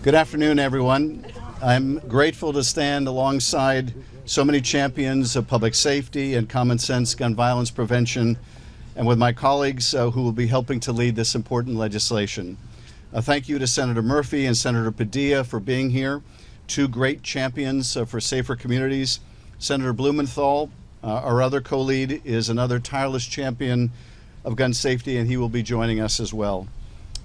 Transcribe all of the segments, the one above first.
Good afternoon, everyone. I'm grateful to stand alongside so many champions of public safety and common sense gun violence prevention, and with my colleagues who will be helping to lead this important legislation. Thank you to Senator Murphy and Senator Padilla for being here, two great champions for safer communities. Senator Blumenthal, our other co-lead, is another tireless champion of gun safety, and he will be joining us as well.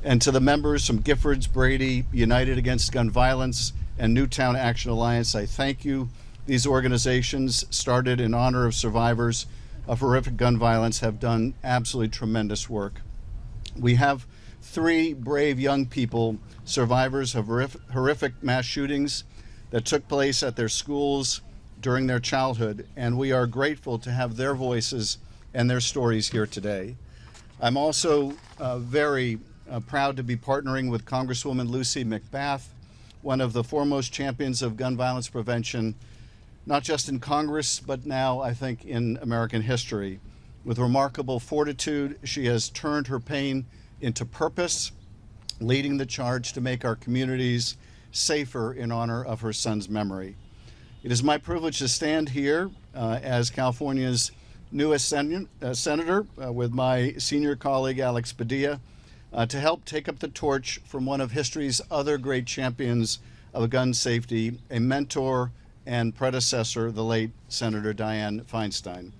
And to the members from Giffords, Brady, United Against Gun Violence, and Newtown Action Alliance, I thank you. These organizations, started in honor of survivors of horrific gun violence, have done absolutely tremendous work. We have three brave young people, survivors of horrific mass shootings that took place at their schools during their childhood, and we are grateful to have their voices and their stories here today. I'm also very proud to be partnering with Congresswoman McBath, one of the foremost champions of gun violence prevention, not just in Congress, but now I think in American history. With remarkable fortitude, she has turned her pain into purpose, leading the charge to make our communities safer in honor of her son's memory. It is my privilege to stand here as California's newest senator with my senior colleague Alex Padilla to help take up the torch from one of history's other great champions of gun safety, a mentor and predecessor, the late Senator Dianne Feinstein.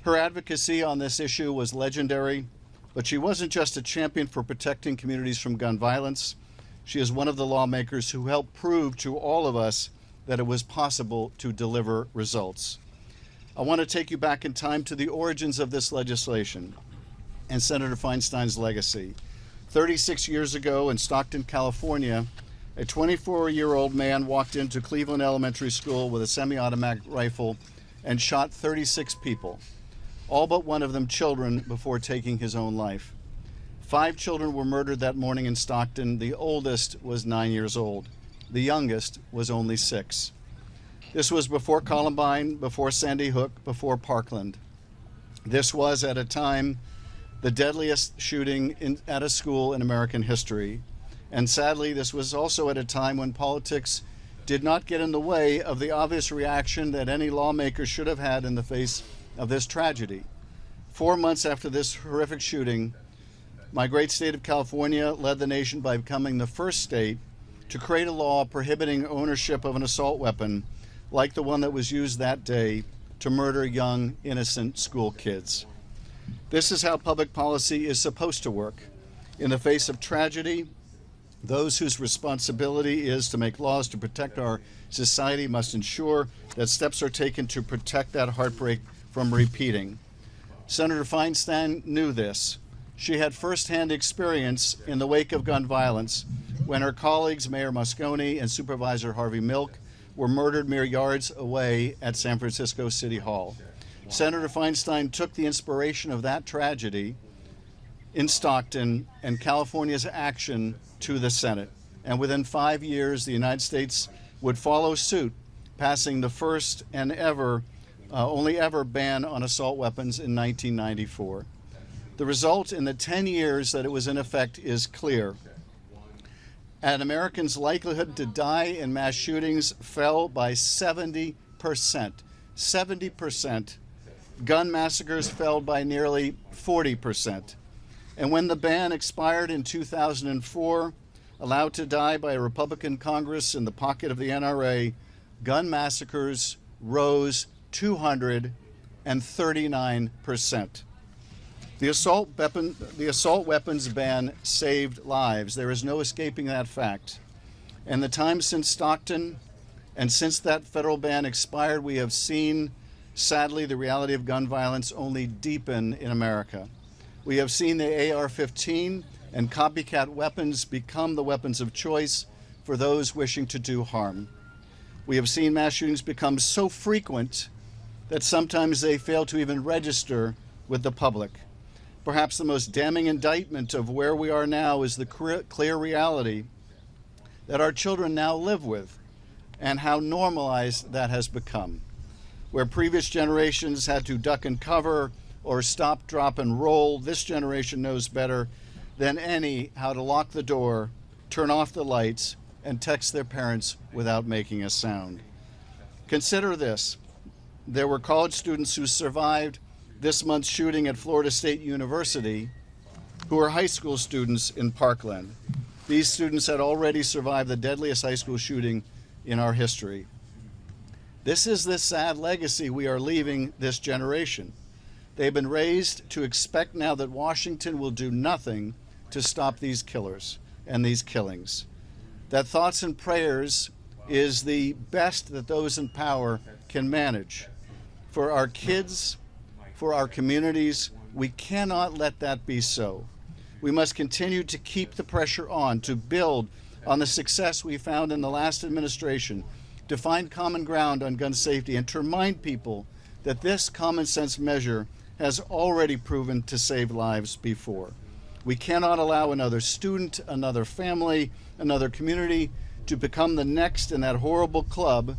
Her advocacy on this issue was legendary, but she wasn't just a champion for protecting communities from gun violence. She is one of the lawmakers who helped prove to all of us that it was possible to deliver results. I want to take you back in time to the origins of this legislation and Senator Feinstein's legacy. 36 years ago in Stockton, California, a 24-year-old man walked into Cleveland Elementary School with a semi-automatic rifle and shot 36 people, all but one of them children, before taking his own life. 5 children were murdered that morning in Stockton. The oldest was 9 years old. The youngest was only 6. This was before Columbine, before Sandy Hook, before Parkland. This was, at a time, the deadliest shooting at a school in American history. And sadly, this was also at a time when politics did not get in the way of the obvious reaction that any lawmaker should have had in the face of this tragedy. 4 months after this horrific shooting, my great state of California led the nation by becoming the first state to create a law prohibiting ownership of an assault weapon like the one that was used that day to murder young, innocent school kids. This is how public policy is supposed to work. In the face of tragedy, those whose responsibility is to make laws to protect our society must ensure that steps are taken to protect that heartbreak from repeating. Senator Feinstein knew this. She had firsthand experience in the wake of gun violence when her colleagues, Mayor Moscone and Supervisor Harvey Milk, were murdered mere yards away at San Francisco City Hall. Senator Feinstein took the inspiration of that tragedy in Stockton and California's action to the Senate. And within 5 years, the United States would follow suit, passing the first and only ever ban on assault weapons in 1994. The result in the 10 years that it was in effect is clear. An American's likelihood to die in mass shootings fell by 70%. 70%. Gun massacres fell by nearly 40%. And when the ban expired in 2004, allowed to die by a Republican Congress in the pocket of the NRA, gun massacres rose 239%. The assault weapons ban saved lives. There is no escaping that fact. And the time since Stockton and since that federal ban expired, we have seen, sadly, the reality of gun violence only deepen in America. We have seen the AR-15 and copycat weapons become the weapons of choice for those wishing to do harm. We have seen mass shootings become so frequent that sometimes they fail to even register with the public. Perhaps the most damning indictment of where we are now is the clear reality that our children now live with, and how normalized that has become. Where previous generations had to duck and cover or stop, drop, and roll. This generation knows better than any how to lock the door, turn off the lights, and text their parents without making a sound. Consider this. There were college students who survived this month's shooting at Florida State University who were high school students in Parkland. These students had already survived the deadliest high school shooting in our history. This is the sad legacy we are leaving this generation. They've been raised to expect now that Washington will do nothing to stop these killers and these killings. That thoughts and prayers is the best that those in power can manage. For our kids, for our communities, we cannot let that be so. We must continue to keep the pressure on, to build on the success we found in the last administration, to find common ground on gun safety, and to remind people that this common sense measure has already proven to save lives before. We cannot allow another student, another family, another community to become the next in that horrible club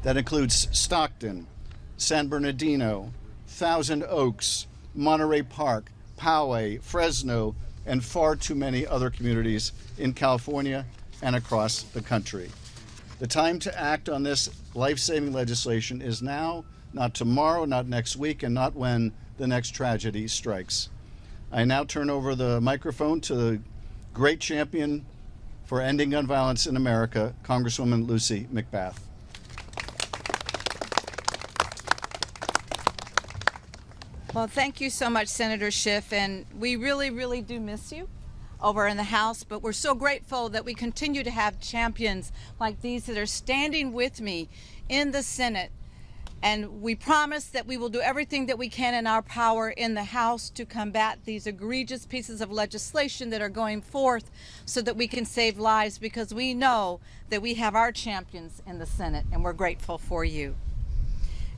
that includes Stockton, San Bernardino, Thousand Oaks, Monterey Park, Poway, Fresno, and far too many other communities in California and across the country. The time to act on this life-saving legislation is now, not tomorrow, not next week, and not when the next tragedy strikes. I now turn over the microphone to the great champion for ending gun violence in America, Congresswoman Lucy McBath. Well, thank you so much, Senator Schiff, and we really, really do miss you over in the House, but we're so grateful that we continue to have champions like these that are standing with me in the Senate. And we promise that we will do everything that we can in our power in the House to combat these egregious pieces of legislation that are going forth so that we can save lives, because we know that we have our champions in the Senate, and we're grateful for you.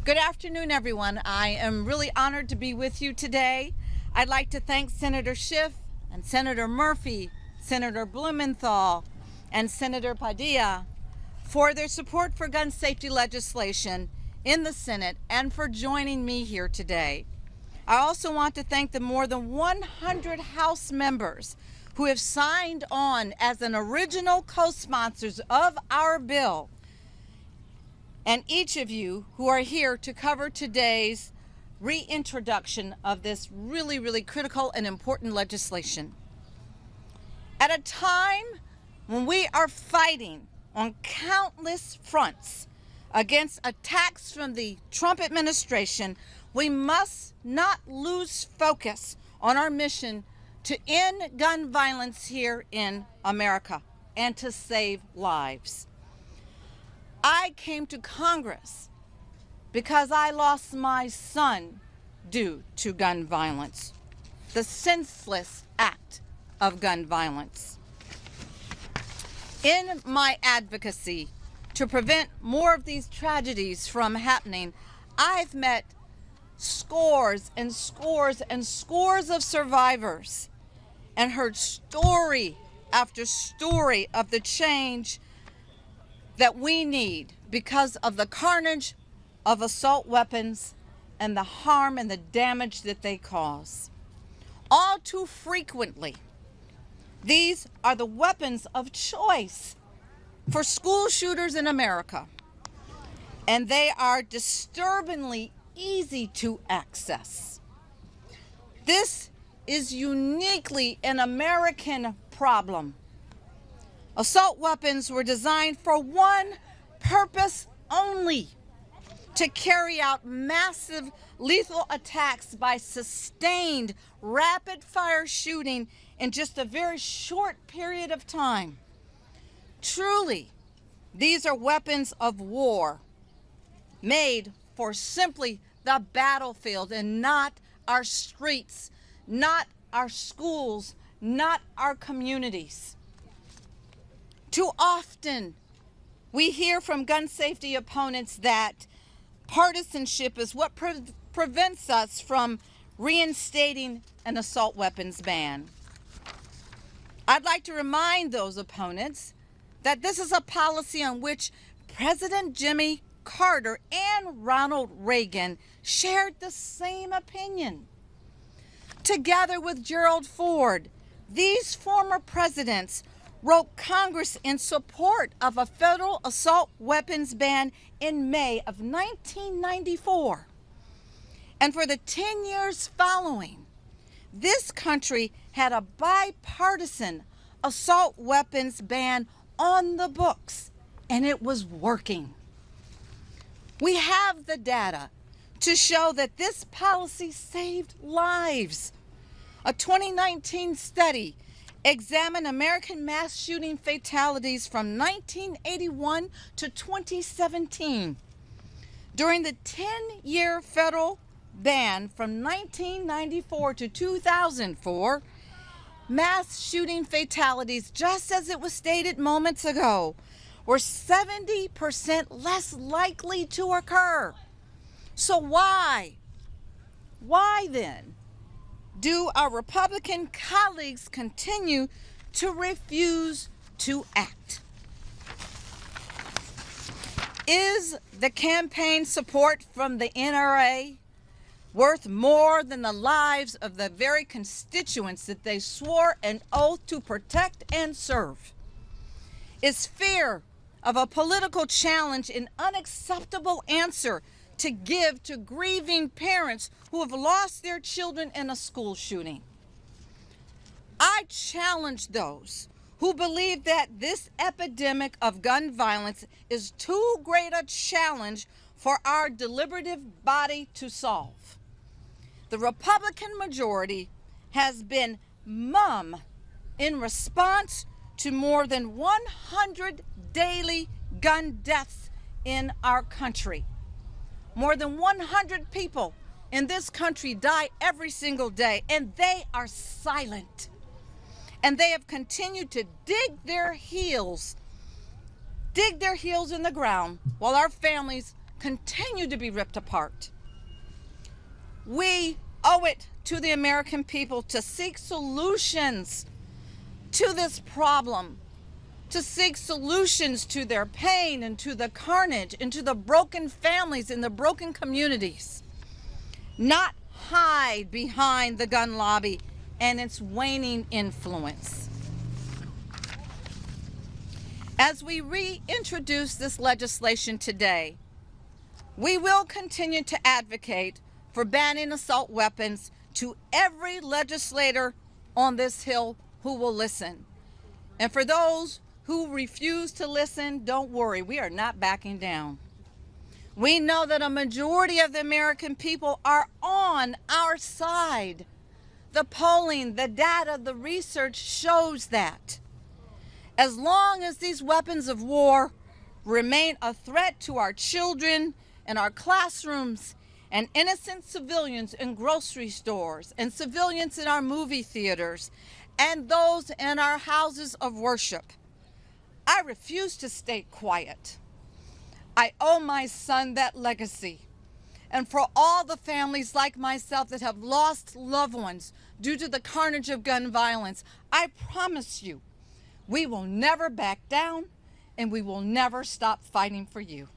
Good afternoon, everyone. I am really honored to be with you today. I'd like to thank Senator Schiff and Senator Murphy, Senator Blumenthal, and Senator Padilla for their support for gun safety legislation in the Senate and for joining me here today. I also want to thank the more than 100 House members who have signed on as an original co-sponsors of our bill, and each of you who are here to cover today's reintroduction of this really, really critical and important legislation. At a time when we are fighting on countless fronts against attacks from the Trump administration, we must not lose focus on our mission to end gun violence here in America and to save lives. I came to Congress because I lost my son due to gun violence, the senseless act of gun violence. In my advocacy to prevent more of these tragedies from happening, I've met scores and scores and scores of survivors and heard story after story of the change that we need because of the carnage of assault weapons and the harm and the damage that they cause. All too frequently, these are the weapons of choice for school shooters in America, and they are disturbingly easy to access. This is uniquely an American problem. Assault weapons were designed for one purpose only: to carry out massive lethal attacks by sustained rapid-fire shooting in just a very short period of time. Truly, these are weapons of war made for simply the battlefield and not our streets, not our schools, not our communities. Too often, we hear from gun safety opponents that partisanship is what prevents us from reinstating an assault weapons ban. I'd like to remind those opponents that this is a policy on which President Jimmy Carter and Ronald Reagan shared the same opinion. Together with Gerald Ford, these former presidents wrote Congress in support of a federal assault weapons ban in May of 1994. And for the 10 years following, this country had a bipartisan assault weapons ban on the books, and it was working. We have the data to show that this policy saved lives. A 2019 study examined American mass shooting fatalities from 1981 to 2017. During the 10-year federal ban from 1994 to 2004, mass shooting fatalities, just as it was stated moments ago, were 70% less likely to occur. So why then do our Republican colleagues continue to refuse to act? Is the campaign support from the NRA worth more than the lives of the very constituents that they swore an oath to protect and serve? Is fear of a political challenge an unacceptable answer to give to grieving parents who have lost their children in a school shooting? I challenge those who believe that this epidemic of gun violence is too great a challenge for our deliberative body to solve. The Republican majority has been mum in response to more than 100 daily gun deaths in our country. More than 100 people in this country die every single day, and they are silent. And they have continued to dig their heels in the ground while our families continue to be ripped apart. We owe it to the American people to seek solutions to this problem, to seek solutions to their pain and to the carnage and to the broken families and the broken communities, not hide behind the gun lobby and its waning influence. As we reintroduce this legislation today, we will continue to advocate for banning assault weapons to every legislator on this Hill who will listen. And for those who refuse to listen, don't worry, we are not backing down. We know that a majority of the American people are on our side. The polling, the data, the research shows that. As long as these weapons of war remain a threat to our children and our classrooms and innocent civilians in grocery stores and civilians in our movie theaters and those in our houses of worship, I refuse to stay quiet. I owe my son that legacy. And for all the families like myself that have lost loved ones due to the carnage of gun violence, I promise you, we will never back down and we will never stop fighting for you.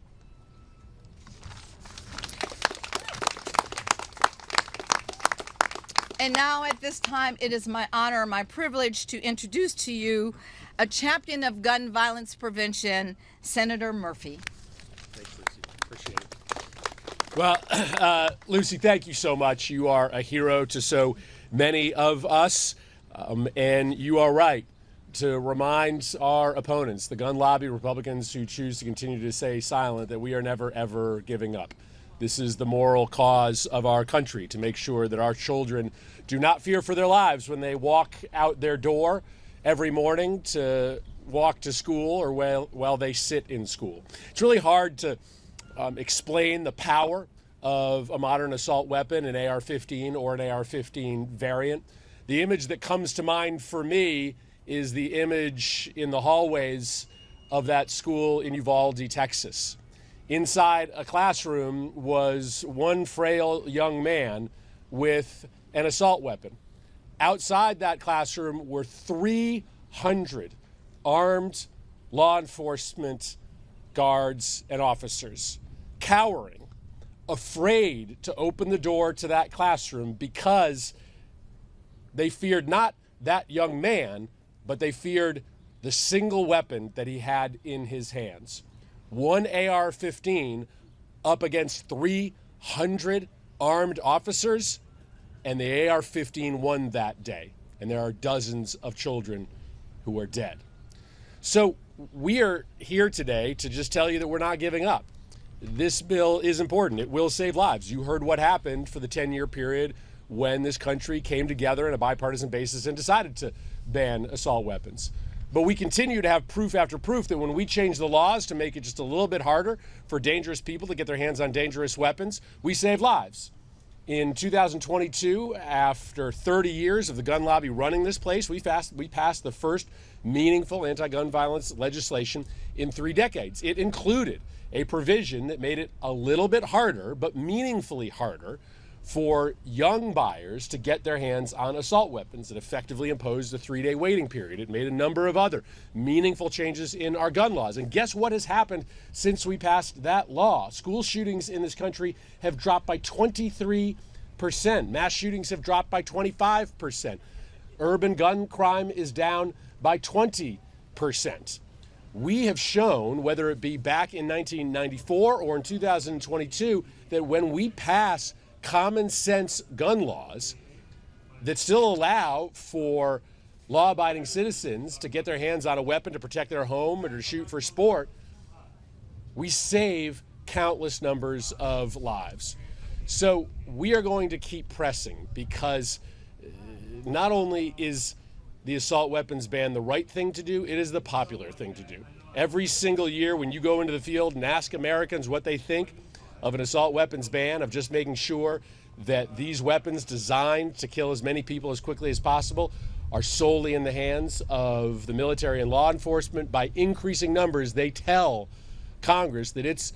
And now at this time, it is my honor and my privilege to introduce to you a champion of gun violence prevention, Senator Murphy. Thanks, Lucy. Appreciate it. Well, Lucy, thank you so much. You are a hero to so many of us, and you are right to remind our opponents, the gun lobby, Republicans who choose to continue to stay silent, that we are never, ever giving up. This is the moral cause of our country, to make sure that our children do not fear for their lives when they walk out their door every morning to walk to school or while they sit in school. It's really hard to explain the power of a modern assault weapon, an AR-15 or an AR-15 variant. The image that comes to mind for me is the image in the hallways of that school in Uvalde, Texas. Inside a classroom was one frail young man with an assault weapon. Outside that classroom were 300 armed law enforcement guards and officers. cowering, afraid to open the door to that classroom because they feared not that young man, but they feared the single weapon that he had in his hands. One AR-15 up against 300 armed officers, and the AR-15 won that day. And there are dozens of children who are dead. So we are here today to just tell you that we're not giving up. This bill is important. It will save lives. You heard what happened for the 10-year period when this country came together on a bipartisan basis and decided to ban assault weapons. But we continue to have proof after proof that when we change the laws to make it just a little bit harder for dangerous people to get their hands on dangerous weapons, we save lives. In 2022, after 30 years of the gun lobby running this place, we passed the first meaningful anti-gun violence legislation in 3 decades. It included a provision that made it a little bit harder, but meaningfully harder, for young buyers to get their hands on assault weapons. It effectively imposed a 3-day waiting period. It made a number of other meaningful changes in our gun laws. And guess what has happened since we passed that law? School shootings in this country have dropped by 23%. Mass shootings have dropped by 25%. Urban gun crime is down by 20%. We have shown, whether it be back in 1994 or in 2022, that when we pass common sense gun laws that still allow for law-abiding citizens to get their hands on a weapon to protect their home or to shoot for sport, we save countless numbers of lives. So we are going to keep pressing, because not only is the assault weapons ban the right thing to do, it is the popular thing to do. Every single year when you go into the field and ask Americans what they think of an assault weapons ban, of just making sure that these weapons designed to kill as many people as quickly as possible are solely in the hands of the military and law enforcement, by increasing numbers, they tell Congress that it's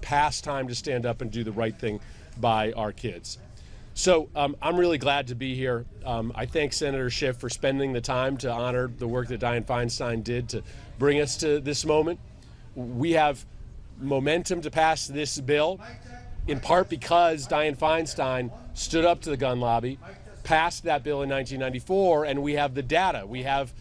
past time to stand up and do the right thing by our kids. So I'm really glad to be here. I thank Senator Schiff for spending the time to honor the work that Dianne Feinstein did to bring us to this moment. We have momentum to pass this bill, in part because Dianne Feinstein stood up to the gun lobby, passed that bill in 1994, and we have the data. We have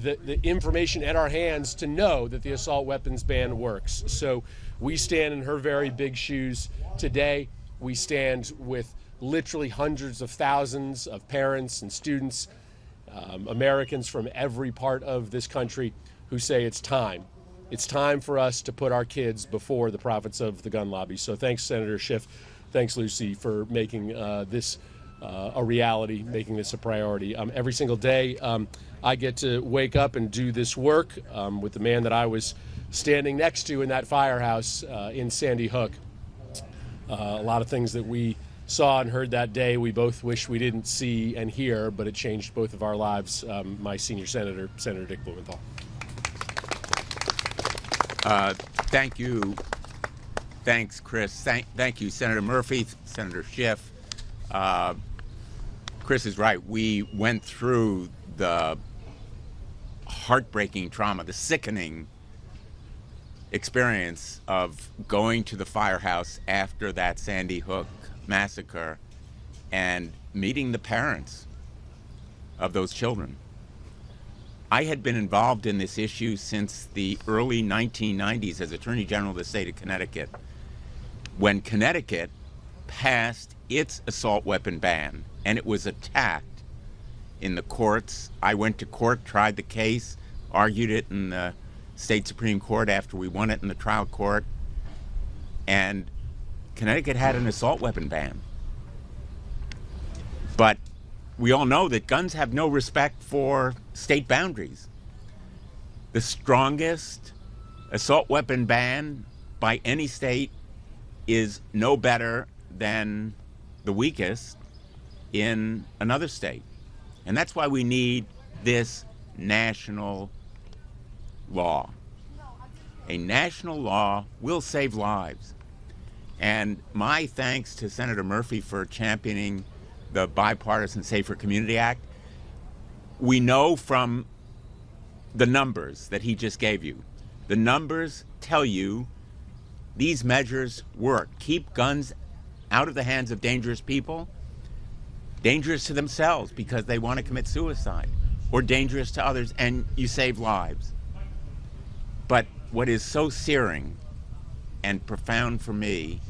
the information at our hands to know that the assault weapons ban works. So we stand in her very big shoes today. We stand with literally hundreds of thousands of parents and students, Americans from every part of this country, who say it's time. It's time for us to put our kids before the profits of the gun lobby. So thanks, Senator Schiff. Thanks, Lucy, for making this a reality, making this a priority. Every single day, I get to wake up and do this work with the man that I was standing next to in that firehouse in Sandy Hook. A lot of things that we saw and heard that day, we both wish we didn't see and hear, but it changed both of our lives. My senior senator, Senator Dick Blumenthal. Thank you. Thanks, Chris. Thank you, Senator Murphy, Senator Schiff. Chris is right. We went through the heartbreaking trauma, the sickening experience of going to the firehouse after that Sandy Hook massacre and meeting the parents of those children. I had been involved in this issue since the early 1990s as Attorney General of the state of Connecticut, when Connecticut passed its assault weapon ban, and it was attacked in the courts. I went to court, tried the case, argued it in the state Supreme Court after we won it in the trial court, and Connecticut had an assault weapon ban. But we all know that guns have no respect for state boundaries. The strongest assault weapon ban by any state is no better than the weakest in another state. And that's why we need this national law. A national law will save lives. And my thanks to Senator Murphy for championing the Bipartisan Safer Community Act. We know from the numbers that he just gave you, the numbers tell you these measures work. Keep guns out of the hands of dangerous people, dangerous to themselves because they want to commit suicide, or dangerous to others, and you save lives. But what is so searing and profound for me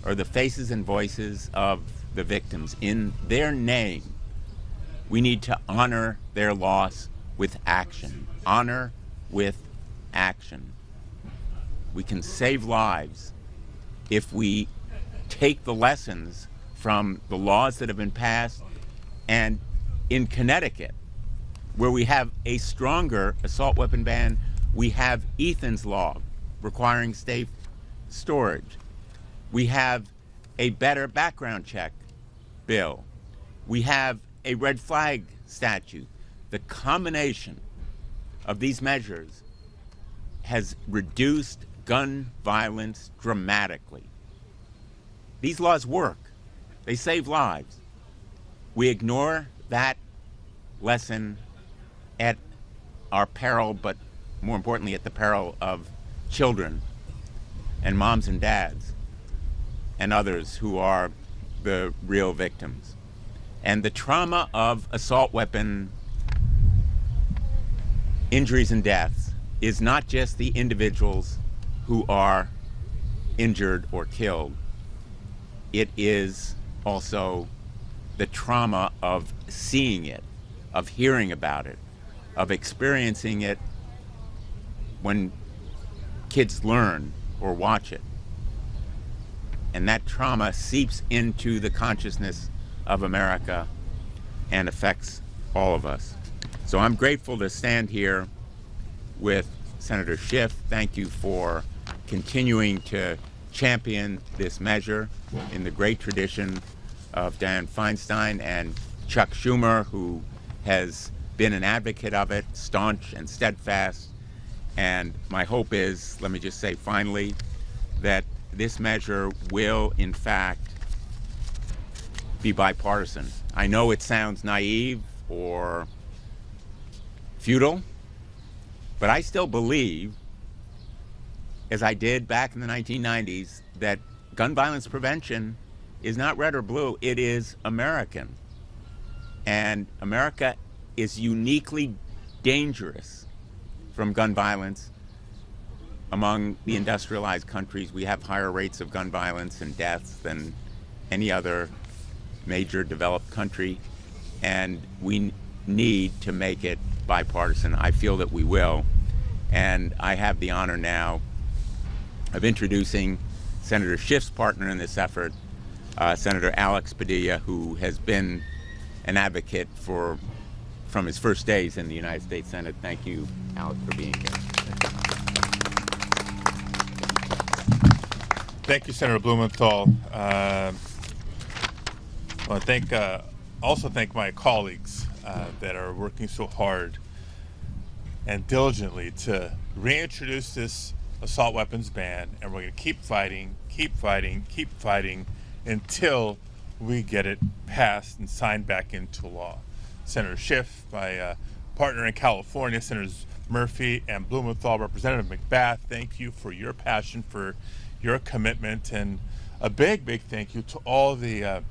are the faces and voices of the victims. In their name, we need to honor their loss with action. Honor with action. We can save lives if we take the lessons from the laws that have been passed. And in Connecticut, where we have a stronger assault weapon ban, we have Ethan's law requiring safe storage. We have a better background check bill. We have a red flag statute. The combination of these measures has reduced gun violence dramatically. These laws work. They save lives. We ignore that lesson at our peril, but more importantly at the peril of children and moms and dads and others who are the real victims. And the trauma of assault weapon injuries and deaths is not just the individuals who are injured or killed. It is also the trauma of seeing it, of hearing about it, of experiencing it when kids learn or watch it. And that trauma seeps into the consciousness of America and affects all of us. So I'm grateful to stand here with Senator Schiff. Thank you for continuing to champion this measure in the great tradition of Dianne Feinstein and Chuck Schumer, who has been an advocate of it, staunch and steadfast. And my hope is, let me just say finally, that this measure will, in fact, be bipartisan. I know it sounds naive or futile, but I still believe, as I did back in the 1990s, that gun violence prevention is not red or blue, it is American. And America is uniquely dangerous from gun violence. Among the industrialized countries, we have higher rates of gun violence and deaths than any other major developed country, and we need to make it bipartisan. I feel that we will, and I have the honor now of introducing Senator Schiff's partner in this effort, Senator Alex Padilla, who has been an advocate from his first days in the United States Senate. Thank you, Alex, for being here. Thank you, Senator Blumenthal. I want to also thank my colleagues that are working so hard and diligently to reintroduce this assault weapons ban, and we're going to keep fighting until we get it passed and signed back into law. Senator Schiff, my partner in California, Senators Murphy and Blumenthal, Representative McBath, thank you for your passion, for your commitment, and a big thank you to all the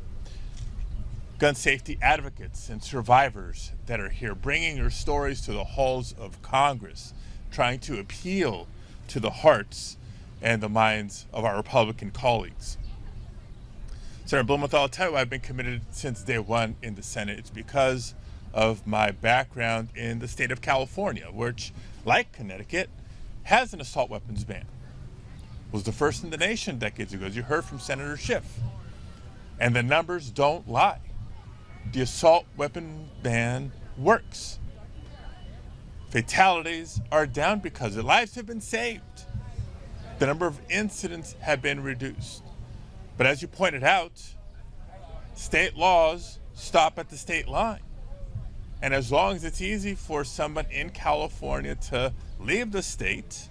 gun safety advocates and survivors that are here, bringing your stories to the halls of Congress, trying to appeal to the hearts and the minds of our Republican colleagues. Senator Blumenthal, I'll tell you why I've been committed since day one in the Senate. It's because of my background in the state of California, which, like Connecticut, has an assault weapons ban. It was the first in the nation decades ago, as you heard from Senator Schiff. And the numbers don't lie. The assault weapon ban works. Fatalities are down because of it. Lives have been saved. The number of incidents have been reduced. But as you pointed out, state laws stop at the state line. And as long as it's easy for someone in California to leave the state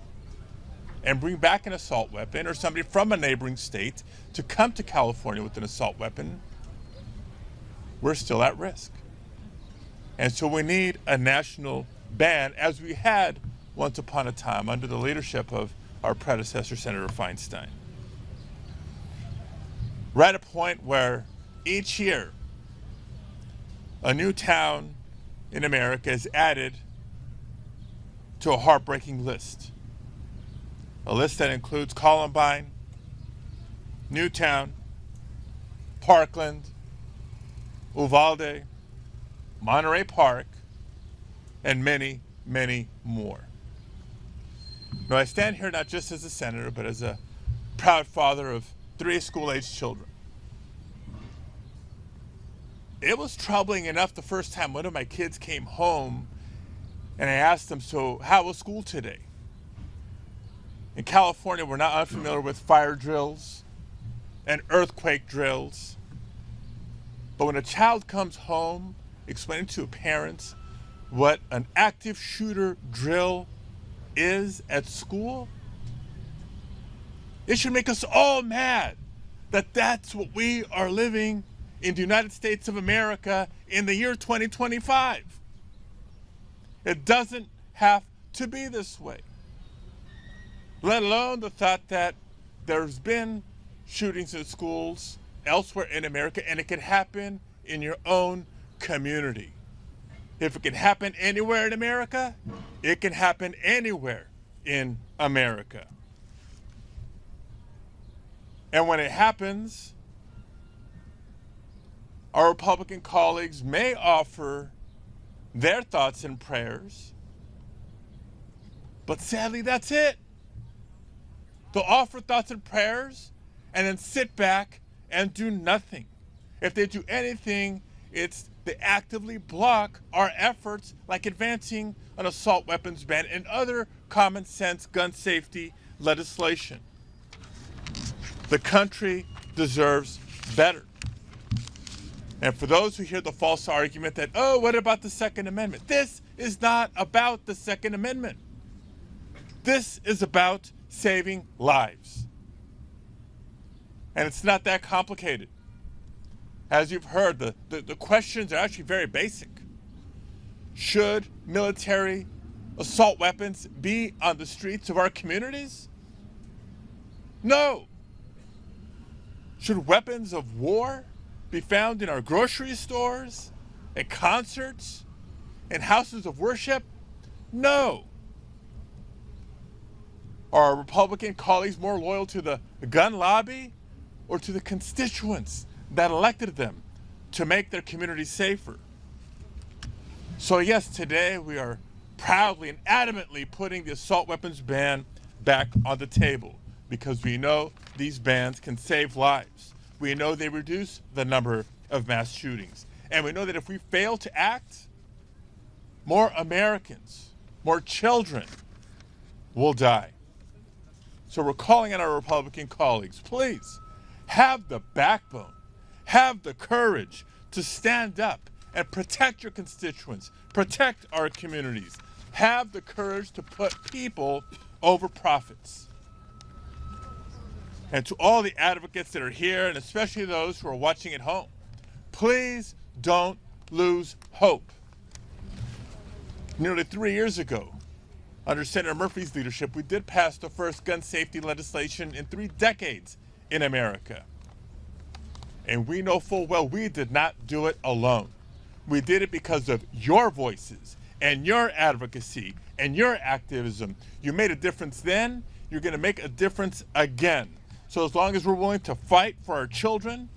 and bring back an assault weapon, or somebody from a neighboring state to come to California with an assault weapon, we're still at risk. And so we need a national ban, as we had once upon a time under the leadership of our predecessor, Senator Feinstein. point where each year a new town in America is added to a heartbreaking list. A list that includes Columbine, Newtown, Parkland, Uvalde, Monterey Park, and many, many more. Now, I stand here not just as a senator, but as a proud father of 3 school-aged children. It was troubling enough the first time one of my kids came home and I asked them, so how was school today? In California, we're not unfamiliar with fire drills and earthquake drills. But when a child comes home explaining to parents what an active shooter drill is at school, it should make us all mad that that's what we are living in the United States of America in the year 2025. It doesn't have to be this way. Let alone the thought that there's been shootings in schools elsewhere in America, and it can happen in your own community. If it can happen anywhere in America, it can happen anywhere in America. And when it happens, our Republican colleagues may offer their thoughts and prayers, but sadly, that's it. They'll offer thoughts and prayers and then sit back and do nothing. If they do anything, it's they actively block our efforts like advancing an assault weapons ban and other common sense gun safety legislation. The country deserves better. And for those who hear the false argument that, oh, what about the Second Amendment? This is not about the Second Amendment. This is about saving lives. And it's not that complicated. As you've heard, the questions are actually very basic. Should military assault weapons be on the streets of our communities? No. Should weapons of war be found in our grocery stores, at concerts, in houses of worship? No. Are our Republican colleagues more loyal to the gun lobby or to the constituents that elected them to make their communities safer? So yes, today we are proudly and adamantly putting the assault weapons ban back on the table because we know these bans can save lives. We know they reduce the number of mass shootings. And we know that if we fail to act, more Americans, more children will die. So we're calling on our Republican colleagues, please have the backbone, have the courage to stand up and protect your constituents, protect our communities. Have the courage to put people over profits. And to all the advocates that are here, and especially those who are watching at home, please don't lose hope. Nearly 3 years ago, under Senator Murphy's leadership, we did pass the first gun safety legislation in 3 decades in America. And we know full well we did not do it alone. We did it because of your voices and your advocacy and your activism. You made a difference then, you're going to make a difference again. So as long as we're willing to fight for our children,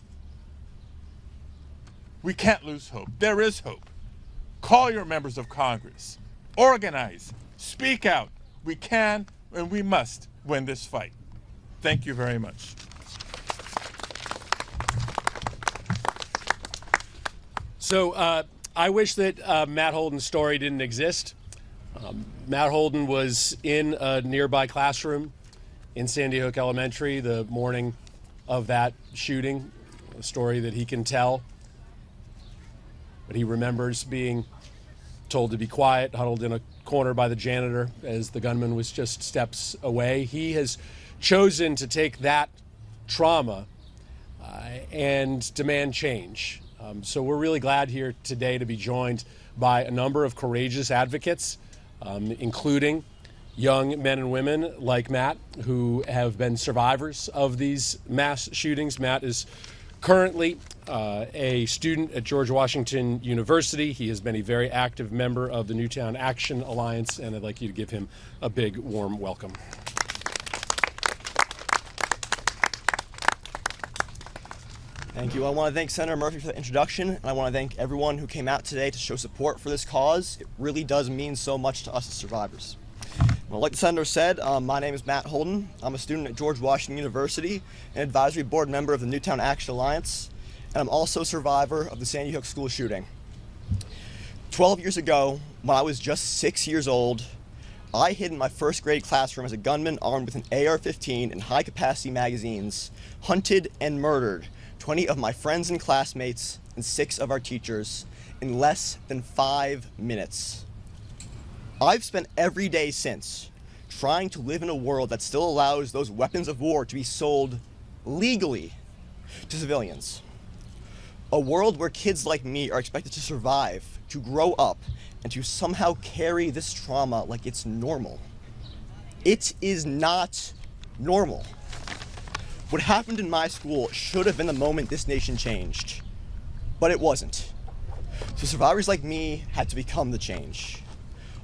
we can't lose hope. There is hope. Call your members of Congress. Organize. Speak out. We can and we must win this fight. Thank you very much. So I wish that Matt Holden's story didn't exist. Matt Holden was in a nearby classroom in Sandy Hook Elementary the morning of that shooting, a story that he can tell. But he remembers being told to be quiet, huddled in a corner by the janitor as the gunman was just steps away. He has chosen to take that trauma and demand change. So we're really glad here today to be joined by a number of courageous advocates, including young men and women like Matt, who have been survivors of these mass shootings. Matt is currently a student at George Washington University. He has been a very active member of the Newtown Action Alliance, and I'd like you to give him a big, warm welcome. Thank you. I want to thank Senator Murphy for the introduction, and I want to thank everyone who came out today to show support for this cause. It really does mean so much to us as survivors. Well, like the Senator said, my name is Matt Holden. I'm a student at George Washington University, an advisory board member of the Newtown Action Alliance, and I'm also a survivor of the Sandy Hook school shooting. 12 years ago, when I was just 6 years old, I hid in my first grade classroom as a gunman armed with an AR-15 and high-capacity magazines, hunted and murdered 20 of my friends and classmates and 6 of our teachers in less than 5 minutes. I've spent every day since trying to live in a world that still allows those weapons of war to be sold legally to civilians. A world where kids like me are expected to survive, to grow up, and to somehow carry this trauma like it's normal. It is not normal. What happened in my school should have been the moment this nation changed, but it wasn't. So survivors like me had to become the change.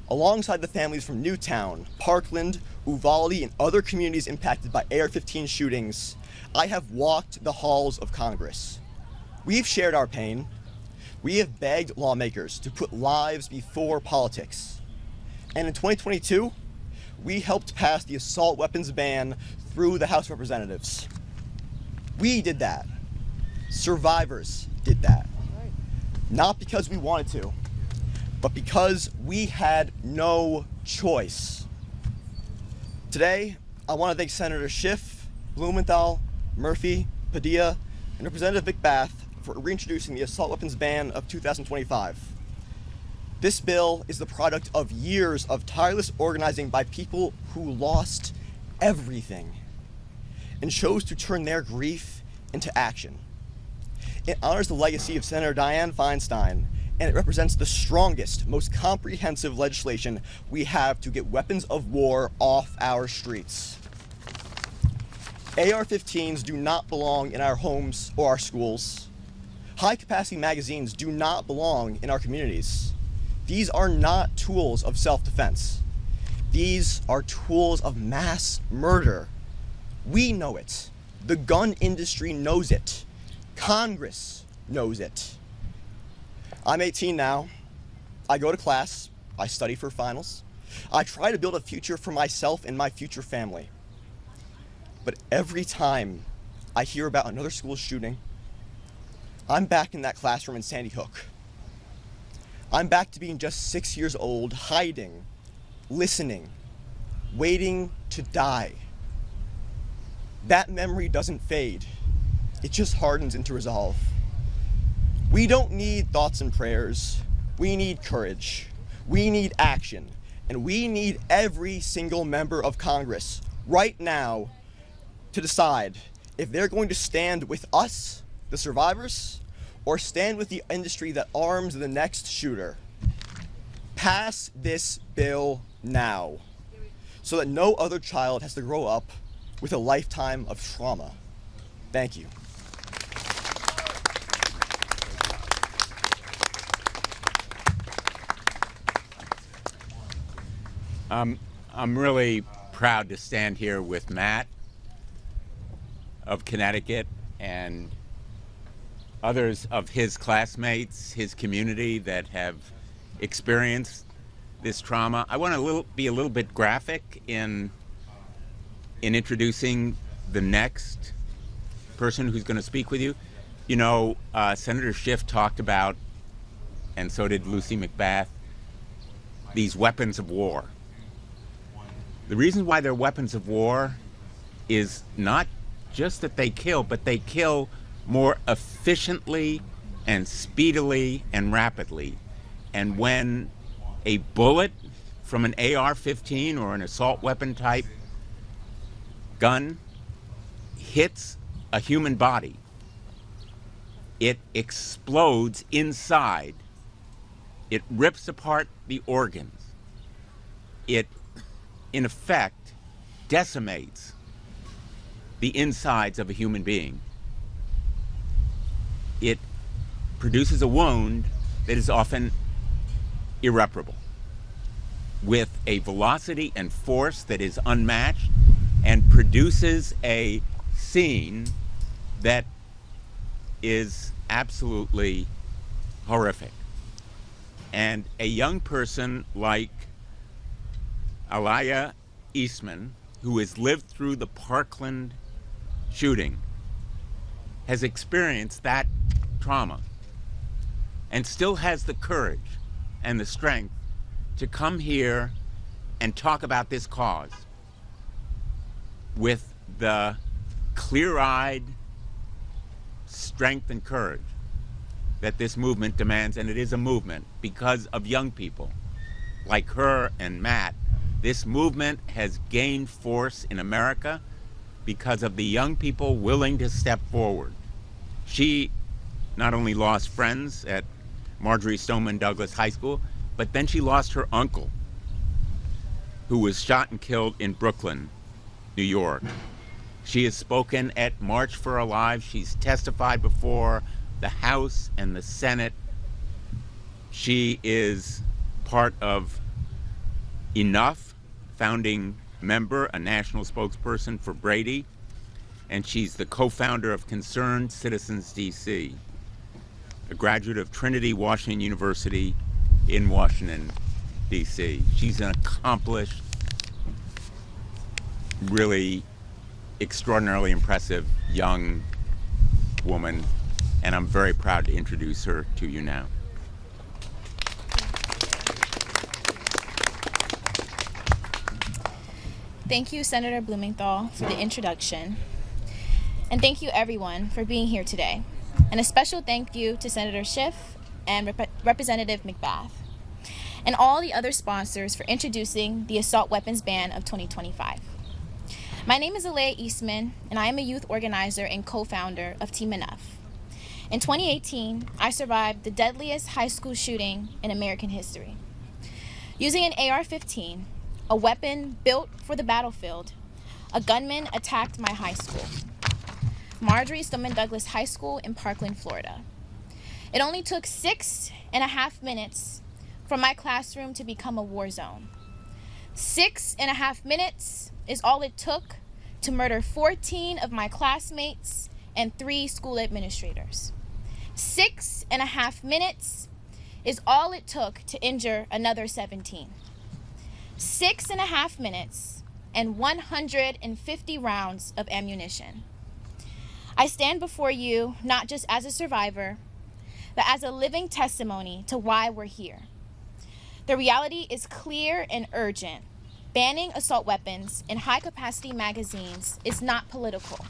Alongside the families from Newtown, Parkland, Uvalde, and other communities impacted by AR-15 shootings, I have walked the halls of Congress. We've shared our pain. We have begged lawmakers to put lives before politics. And in 2022, we helped pass the assault weapons ban through the House of Representatives. We did that. Survivors did that. Not because we wanted to, but because we had no choice. Today, I want to thank Senator Schiff, Blumenthal, Murphy, Padilla, and Representative McBath for reintroducing the assault weapons ban of 2025. This bill is the product of years of tireless organizing by people who lost everything and chose to turn their grief into action. It honors the legacy of Senator Dianne Feinstein, and it represents the strongest, most comprehensive legislation we have to get weapons of war off our streets. AR-15s do not belong in our homes or our schools. High-capacity magazines do not belong in our communities. These are not tools of self-defense. These are tools of mass murder. We know it. The gun industry knows it. Congress knows it. I'm 18 now. I go to class. I study for finals. I try to build a future for myself and my future family. But every time I hear about another school shooting, I'm back in that classroom in Sandy Hook. I'm back to being just 6 years old, hiding, listening, waiting to die. That memory doesn't fade. It just hardens into resolve. We don't need thoughts and prayers. We need courage. We need action. And we need every single member of Congress right now to decide if they're going to stand with us, the survivors, or stand with the industry that arms the next shooter. Pass this bill now so that no other child has to grow up with a lifetime of trauma. Thank you. I'm really proud to stand here with Matt of Connecticut and others of his classmates, his community that have experienced this trauma. I want to be a little bit graphic in introducing the next person who's going to speak with you. You know, Senator Schiff talked about, and so did Lucy McBath, these weapons of war. The reason why they're weapons of war is not just that they kill, but they kill more efficiently and speedily and rapidly. And when a bullet from an AR-15 or an assault weapon type gun hits a human body, it explodes inside. It rips apart the organs. It, in effect, decimates the insides of a human being. it produces a wound that is often irreparable, with a velocity and force that is unmatched, and produces a scene that is absolutely horrific. And a young person like Aliyah Eastman, who has lived through the Parkland shooting, has experienced that trauma and still has the courage and the strength to come here and talk about this cause with the clear-eyed strength and courage that this movement demands. And it is a movement because of young people like her and Matt. This movement has gained force in America because of the young people willing to step forward. She not only lost friends at Marjorie Stoneman Douglas High School, but then she lost her uncle, who was shot and killed in Brooklyn, New York. She has spoken at March for Our Lives. She's testified before the House and the Senate. She is part of Enough, founding member, a national spokesperson for Brady, and she's the co-founder of Concerned Citizens DC, a graduate of Trinity Washington University in Washington, DC. She's an accomplished, really extraordinarily impressive young woman, and I'm very proud to introduce her to you now. Thank you, Senator Blumenthal, for the introduction. And thank you, everyone, for being here today. And a special thank you to Senator Schiff and Representative McBath, and all the other sponsors for introducing the assault weapons ban of 2025. My name is Aliyah Eastman, and I am a youth organizer and co-founder of Team Enough. In 2018, I survived the deadliest high school shooting in American history. Using an AR-15, a weapon built for the battlefield, a gunman attacked my high school, Marjorie Stoneman Douglas High School in Parkland, Florida. It only took 6.5 minutes for my classroom to become a war zone. 6.5 minutes is all it took to murder 14 of my classmates and 3 school administrators. 6.5 minutes is all it took to injure another 17. 6.5 minutes and 150 rounds of ammunition. I stand before you not just as a survivor, but as a living testimony to why we're here. The reality is clear and urgent. Banning assault weapons in high-capacity magazines is not political.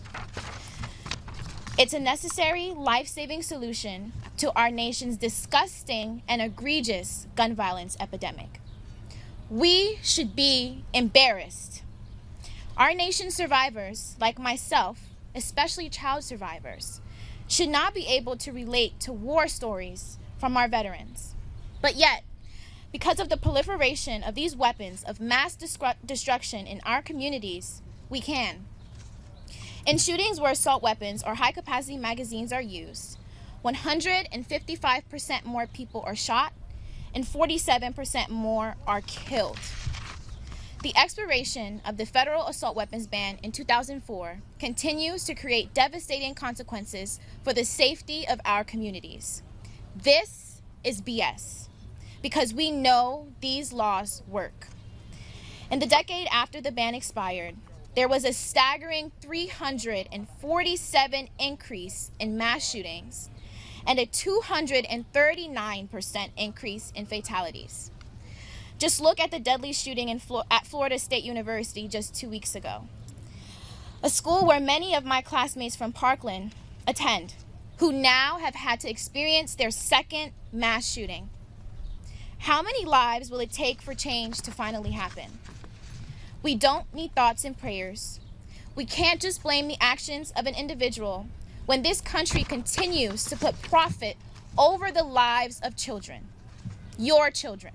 It's a necessary, life-saving solution to our nation's disgusting and egregious gun violence epidemic. We should be embarrassed. Our nation's survivors, like myself, especially child survivors, should not be able to relate to war stories from our veterans. But yet, because of the proliferation of these weapons of mass destruction in our communities, we can. In shootings where assault weapons or high-capacity magazines are used, 155% more people are shot and 47% more are killed. The expiration of the federal assault weapons ban in 2004 continues to create devastating consequences for the safety of our communities. This is BS, because we know these laws work. In the decade after the ban expired, there was a staggering 347% increase in mass shootings and a 239% increase in fatalities. Just look at the deadly shooting at Florida State University just 2 weeks ago, a school where many of my classmates from Parkland attend, who now have had to experience their second mass shooting. How many lives will it take for change to finally happen? We don't need thoughts and prayers. We can't just blame the actions of an individual when this country continues to put profit over the lives of children, your children.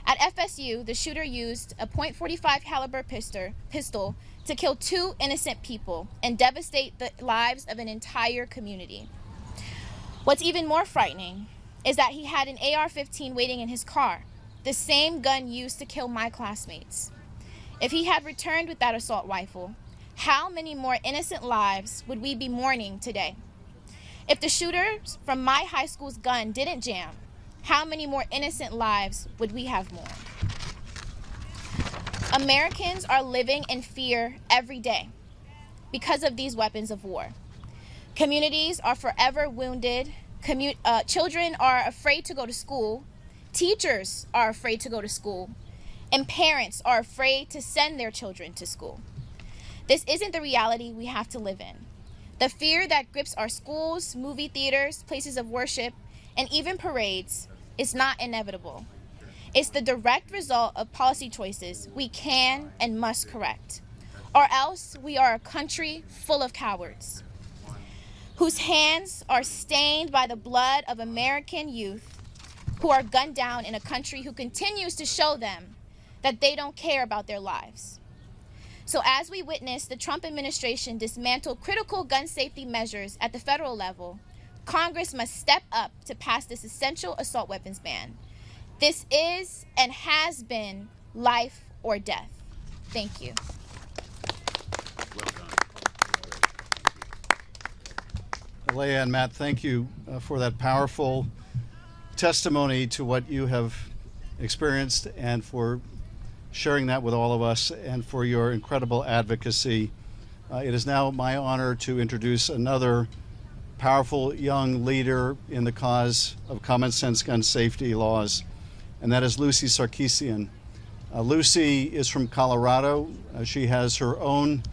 At FSU, the shooter used a .45 caliber pistol to kill 2 innocent people and devastate the lives of an entire community. What's even more frightening is that he had an AR-15 waiting in his car, the same gun used to kill my classmates. If he had returned with that assault rifle, how many more innocent lives would we be mourning today? If the shooters from my high school's gun didn't jam, how many more innocent lives would we have mourned? Americans are living in fear every day because of these weapons of war. Communities are forever wounded. Children are afraid to go to school. Teachers are afraid to go to school. And parents are afraid to send their children to school. This isn't the reality we have to live in. The fear that grips our schools, movie theaters, places of worship, and even parades is not inevitable. It's the direct result of policy choices we can and must correct, or else we are a country full of cowards whose hands are stained by the blood of American youth who are gunned down in a country who continues to show them that they don't care about their lives. So as we witness the Trump administration dismantle critical gun safety measures at the federal level, Congress must step up to pass this essential assault weapons ban. This is and has been life or death. Thank you. Alea and Matt, thank you for that powerful testimony to what you have experienced and for sharing that with all of us and for your incredible advocacy. It is now my honor to introduce another powerful young leader in the cause of common sense gun safety laws, and that is Lucy Sarkeesian. Lucy is from Colorado. She has her own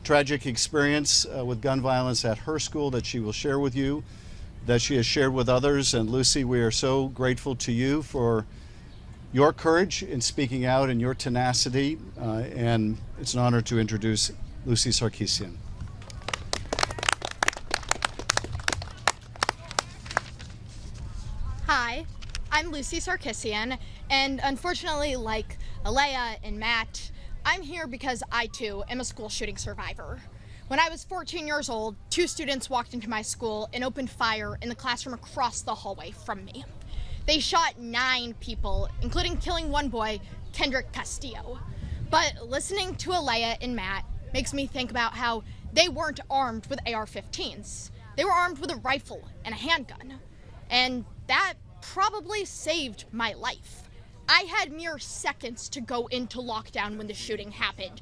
tragic experience with gun violence at her school that she will share with you, that she has shared with others. And Lucy, we are so grateful to you for your courage in speaking out and your tenacity, and it's an honor to introduce Lucy Sarkeesian. Hi, I'm Lucy Sarkeesian, and unfortunately, like Alea and Matt, I'm here because I too am a school shooting survivor. When I was 14 years old, 2 students walked into my school and opened fire in the classroom across the hallway from me. They shot 9 people, including killing one boy, Kendrick Castillo. But listening to Alea and Matt makes me think about how they weren't armed with AR-15s. They were armed with a rifle and a handgun. And that probably saved my life. I had mere seconds to go into lockdown when the shooting happened.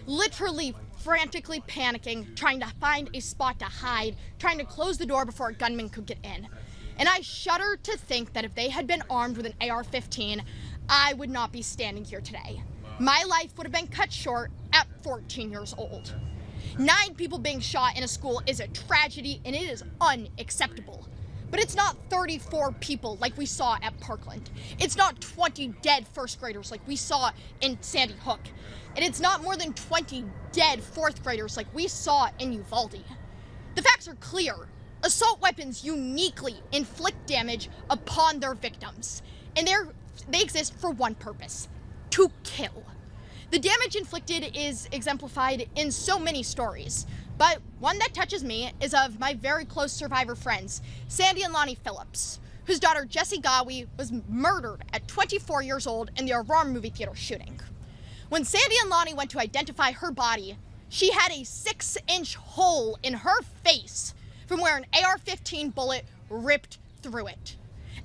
Literally frantically panicking, trying to find a spot to hide, trying to close the door before a gunman could get in. And I shudder to think that if they had been armed with an AR-15, I would not be standing here today. My life would have been cut short at 14 years old. 9 people being shot in a school is a tragedy, and it is unacceptable. But it's not 34 people like we saw at Parkland. It's not 20 dead first graders like we saw in Sandy Hook. And it's not more than 20 dead 4th graders like we saw in Uvalde. The facts are clear. Assault weapons uniquely inflict damage upon their victims. And they exist for one purpose: to kill. The damage inflicted is exemplified in so many stories, but one that touches me is of my very close survivor friends, Sandy and Lonnie Phillips, whose daughter Jessie Gawi was murdered at 24 years old in the Aurora movie theater shooting. When Sandy and Lonnie went to identify her body, she had a 6-inch hole in her face from where an AR-15 bullet ripped through it.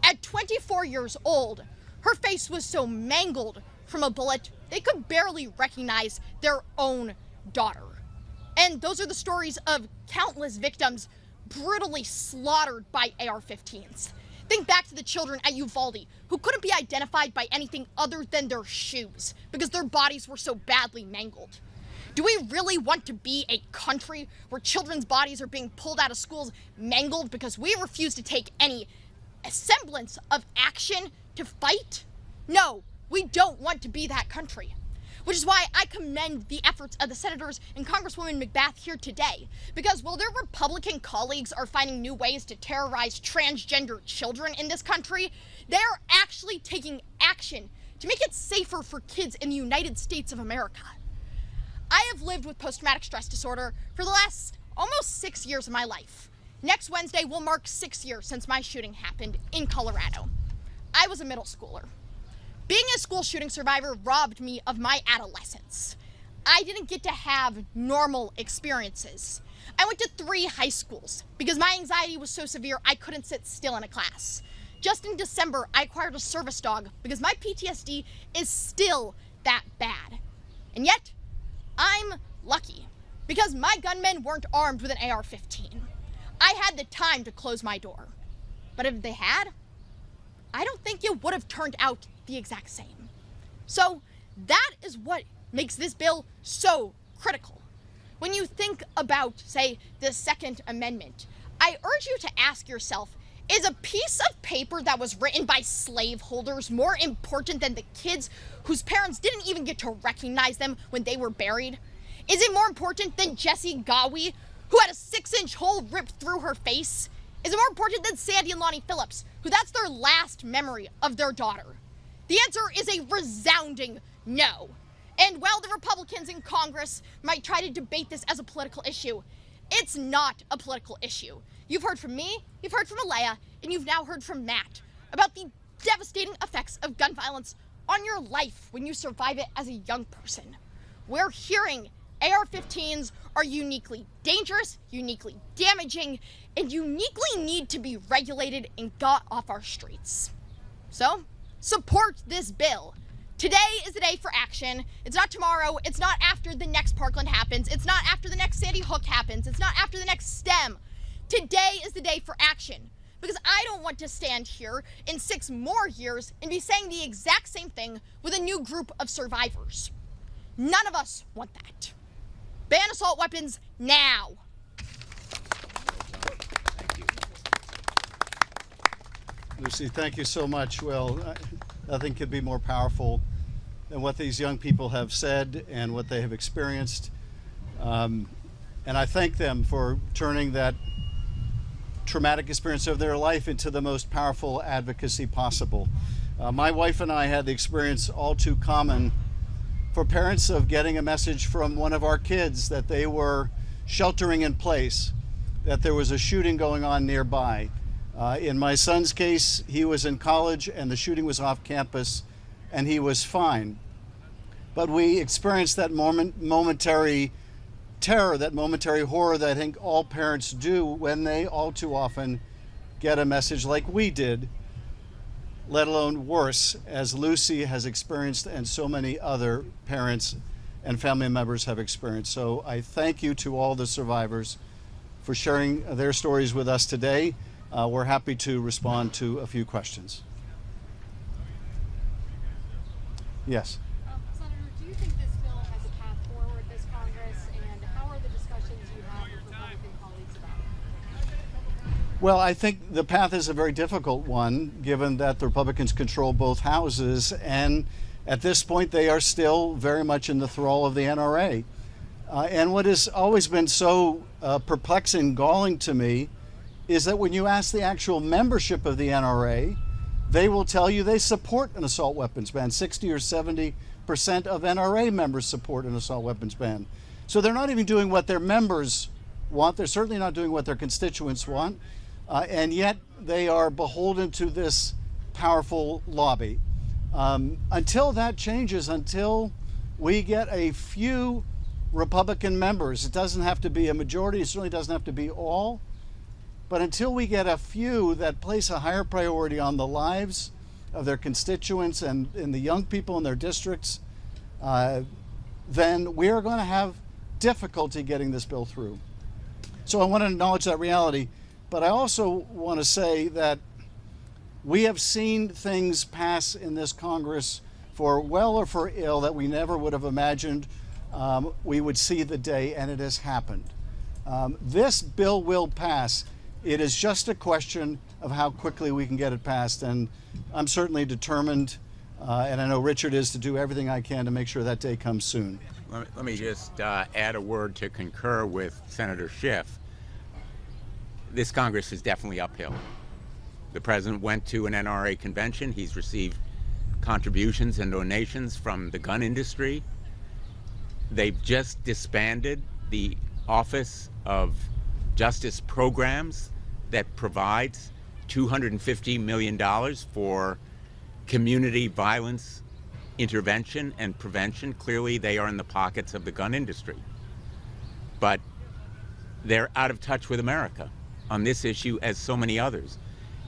At 24 years old, her face was so mangled from a bullet, they could barely recognize their own daughter. And those are the stories of countless victims brutally slaughtered by AR-15s. Think back to the children at Uvalde who couldn't be identified by anything other than their shoes because their bodies were so badly mangled. Do we really want to be a country where children's bodies are being pulled out of schools mangled because we refuse to take any semblance of action to fight? No, we don't want to be that country. Which is why I commend the efforts of the senators and Congresswoman McBath here today. Because while their Republican colleagues are finding new ways to terrorize transgender children in this country, they're actually taking action to make it safer for kids in the United States of America. I have lived with post-traumatic stress disorder for the last almost 6 years of my life. Next Wednesday will mark 6 years since my shooting happened in Colorado. I was a middle schooler. Being a school shooting survivor robbed me of my adolescence. I didn't get to have normal experiences. I went to 3 high schools because my anxiety was so severe I couldn't sit still in a class. Just in December, I acquired a service dog because my PTSD is still that bad. And yet, I'm lucky because my gunmen weren't armed with an AR-15. I had the time to close my door. But if they had, I don't think it would have turned out the exact same. So that is what makes this bill so critical. When you think about, say, the Second Amendment, I urge you to ask yourself, is a piece of paper that was written by slaveholders more important than the kids whose parents didn't even get to recognize them when they were buried? Is it more important than Jessie Gawi, who had a 6-inch hole ripped through her face? Is it more important than Sandy and Lonnie Phillips, who that's their last memory of their daughter? The answer is a resounding no. And while the Republicans in Congress might try to debate this as a political issue, it's not a political issue. You've heard from me, you've heard from Alea, and you've now heard from Matt about the devastating effects of gun violence on your life when you survive it as a young person. We're hearing AR-15s are uniquely dangerous, uniquely damaging, and uniquely need to be regulated and got off our streets. So, support this bill. Today is the day for action. It's not tomorrow. It's not after the next Parkland happens. It's not after the next Sandy Hook happens. It's not after the next STEM. Today is the day for action, because I don't want to stand here in 6 more years and be saying the exact same thing with a new group of survivors. None of us want that. Ban assault weapons now. Lucy, thank you so much. Well, nothing could be more powerful than what these young people have said and what they have experienced. And I thank them for turning that traumatic experience of their life into the most powerful advocacy possible. My wife and I had the experience all too common for parents of getting a message from one of our kids that they were sheltering in place, that there was a shooting going on nearby. In my son's case, he was in college and the shooting was off campus and he was fine. But we experienced that momentary terror, that momentary horror that I think all parents do when they all too often get a message like we did, let alone worse, as Lucy has experienced and so many other parents and family members have experienced. So I thank you to all the survivors for sharing their stories with us today. We're happy to respond to a few questions. Yes. Senator, do you think this bill has a path forward this Congress, and how are the discussions you have with Republican colleagues about it? Well, I think the path is a very difficult one, given that the Republicans control both houses, and at this point they are still very much in the thrall of the NRA. And what has always been so perplexing, galling to me, is that when you ask the actual membership of the NRA, they will tell you they support an assault weapons ban. 60 or 70% of NRA members support an assault weapons ban. So they're not even doing what their members want. They're certainly not doing what their constituents want. And yet they are beholden to this powerful lobby. Until that changes, until we get a few Republican members, it doesn't have to be a majority, it certainly doesn't have to be all, but until we get a few that place a higher priority on the lives of their constituents and the young people in their districts, then we are going to have difficulty getting this bill through. So I want to acknowledge that reality, but I also want to say that we have seen things pass in this Congress for well or for ill that we never would have imagined we would see the day, and it has happened. This bill will pass. It is just a question of how quickly we can get it passed, and I'm certainly determined, and I know Richard is, to do everything I can to make sure that day comes soon. Let me just add a word to concur with Senator Schiff. This Congress is definitely uphill. The president went to an NRA convention. He's received contributions and donations from the gun industry. They've just disbanded the Office of justice programs that provides $250 million for community violence intervention and prevention. Clearly, they are in the pockets of the gun industry. But they're out of touch with America on this issue, as so many others.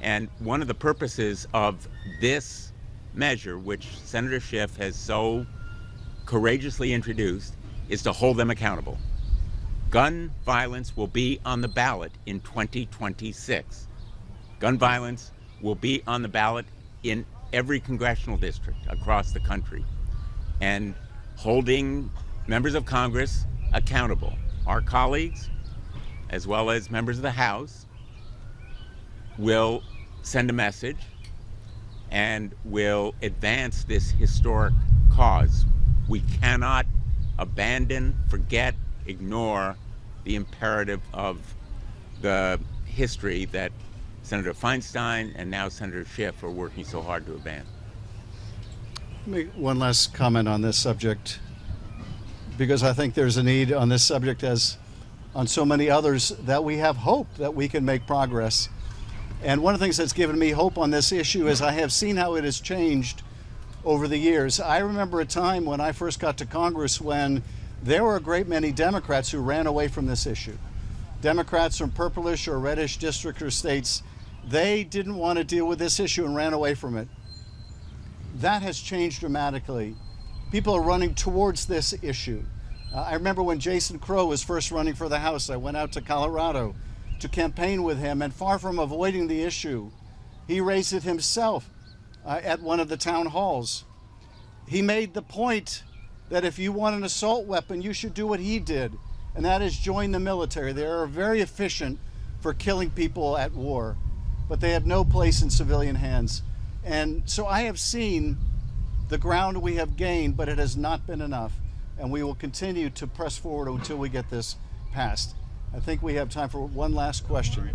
And one of the purposes of this measure, which Senator Schiff has so courageously introduced, is to hold them accountable. Gun violence will be on the ballot in 2026. Gun violence will be on the ballot in every congressional district across the country. And holding members of Congress accountable, our colleagues, as well as members of the House, will send a message and will advance this historic cause. We cannot abandon, forget, ignore the imperative of the history that Senator Feinstein and now Senator Schiff are working so hard to advance. Make one last comment on this subject, because I think there's a need on this subject, as on so many others, that we have hope that we can make progress. And one of the things that's given me hope on this issue is I have seen how it has changed over the years. I remember a time when I first got to Congress when there were a great many Democrats who ran away from this issue. Democrats from purplish or reddish districts or states, they didn't want to deal with this issue and ran away from it. That has changed dramatically. People are running towards this issue. I remember when Jason Crow was first running for the House, I went out to Colorado to campaign with him, and far from avoiding the issue, he raised it himself at one of the town halls. He made the point that if you want an assault weapon, you should do what he did, and that is join the military. They are very efficient for killing people at war, but they have no place in civilian hands. And so I have seen the ground we have gained, but it has not been enough, and we will continue to press forward until we get this passed. I think we have time for one last question.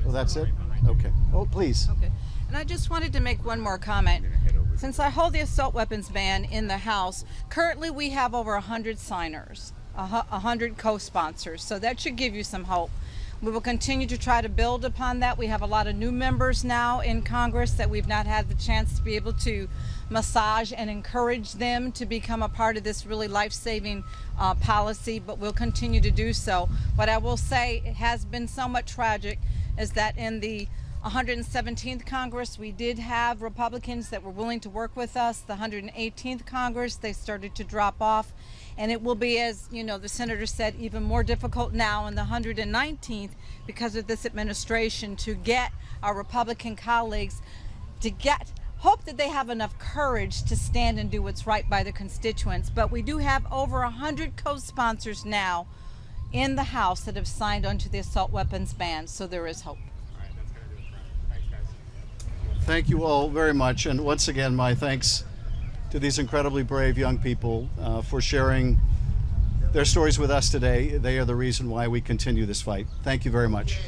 Oh, that's it? Okay. Oh, please. Okay. And I just wanted to make one more comment. Since I hold the assault weapons ban in the House, currently we have over 100 signers, 100 co-sponsors, so that should give you some hope. We will continue to try to build upon that. We have a lot of new members now in Congress that we've not had the chance to be able to massage and encourage them to become a part of this really life-saving policy, but we'll continue to do so. What I will say, it has been somewhat tragic, is that in the 117th Congress, we did have Republicans that were willing to work with us. The 118th Congress, they started to drop off. And it will be, as you know, the senator said, even more difficult now in the 119th because of this administration to get our Republican colleagues to hope that they have enough courage to stand and do what's right by their constituents. But we do have over 100 co-sponsors now in the House that have signed onto the assault weapons ban, so there is hope. All right, that's going to do it for us. Thanks, guys. Thank you all very much, and once again, my thanks to these incredibly brave young people for sharing their stories with us today. They are the reason why we continue this fight. Thank you very much.